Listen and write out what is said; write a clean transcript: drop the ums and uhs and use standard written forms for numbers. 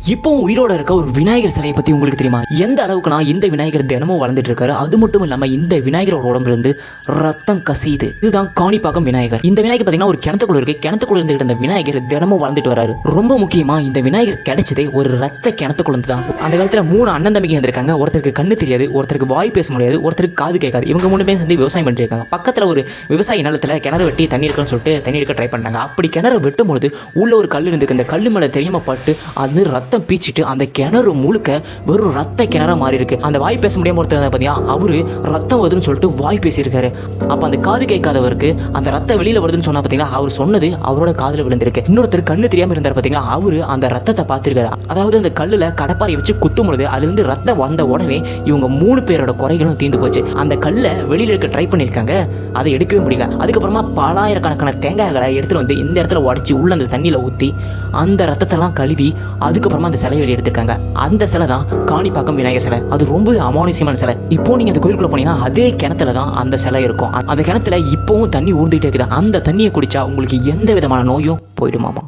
இப்போவும் உயிரோட இருக்க ஒரு விநாயகர் சிலையை பத்தி உங்களுக்கு தெரியுமா? எந்த அளவுக்குனா இந்த விநாயகர் தினமும் வளர்ந்துட்டு இருக்காரு. அது மட்டும் இல்லாம இந்த விநாயகரோட உடம்புல இருந்து ரத்தம் கசியுது. இதுதான் காணிப்பாக்கம் விநாயகர். இந்த விநாயகர் பாத்தீங்கன்னா ஒரு கிணத்துக்குள்ள இருக்கு. கிணத்துக்குள்ள இருந்துகிட்டு இந்த விநாயகர் தினமும் வளர்ந்துட்டு வராரு. ரொம்ப முக்கியமா இந்த விநாயகர் கிடைச்சதே ஒரு ரத்த கிணத்துக்குள்ள தான். அந்த காலத்துல 3 அண்ணன் தம்பிங்க இருந்திருக்காங்க. ஒருத்தருக்கு கண்ணு தெரியாது, ஒருத்தருக்கு வாய் பேச முடியாது, ஒருத்தருக்கு காது கேட்காது. இவங்க 3 பேரும் சேர்ந்து விவசாயம் பண்ணிட்டு இருக்காங்க. பக்கத்துல ஒரு விவசாய நிலத்துல கிணறு வெட்டி தண்ணி இருக்குன்னு சொல்லிட்டு தண்ணி எடுக்க ட்ரை பண்றாங்க. அப்படி கிணறு வெட்டும் பொழுது உள்ள ஒரு கல் இருக்கு. அந்த கல்லு மேல தெரியாம பட்டு அது ரத்தம் பீச்சிட்டு அந்த கிணறு முழுக்க வெறும் ரத்த கிணறா மாறி இருக்கு. அந்த வாய் பேச முடியாம ஒருத்தர் பாத்தியா, அவரு ரத்தம் வருதுன்னு சொல்லிட்டு வாய் பேசியிருக்காரு. அப்ப அந்த காது கேட்காதவருக்கு அந்த ரத்தம் வெளியில வருதுன்னு சொன்னா பாத்தீங்கன்னா, அவர் சொன்னது அவரோட காதுல விழுந்திருக்கு. இன்னொருத்தர் கண்ணு தெரியாம இருந்தார் பாத்தீங்கன்னா, அவரு அந்த ரத்தத்தை பார்த்திருக்காரு. அதாவது அந்த கல்லுல கடப்பாரை வச்சு குத்தும் பொழுது அதுல இருந்து ரத்தம் வந்த உடனே இவங்க 3 பேரோட குறைகளும் தீர்ந்து போச்சு. அந்த கல்லை வெளியில இருக்க ட்ரை பண்ணிருக்காங்க, அதை எடுக்கவே முடியல. அதுக்கப்புறமா பலாயிரக்கணக்கான தேங்காய்களை எடுத்துட்டு வந்து இந்த இடத்துல உடைச்சு உள்ள அந்த தண்ணியில ஊத்தி அந்த ரத்தத்தெல்லாம் கழுவி அதுக்கப்புறமா அந்த சிலையை வெளியே எடுத்திருக்காங்க. அந்த சிலை தான் காணிப்பாக்கம் விநாயகர் சிலை. அது ரொம்ப அமானுஷ்யமான சிலை. இப்போ நீங்க அந்த கோயிலுக்குள்ள போனீங்கன்னா அதே கிணத்துல தான் அந்த சிலை இருக்கும். அந்த கிணத்துல இப்பவும் தண்ணி ஊர்ந்துகிட்டே இருக்குது. அந்த தண்ணியை குடிச்சா உங்களுக்கு எந்த விதமான நோயும் போயிடுமாமா.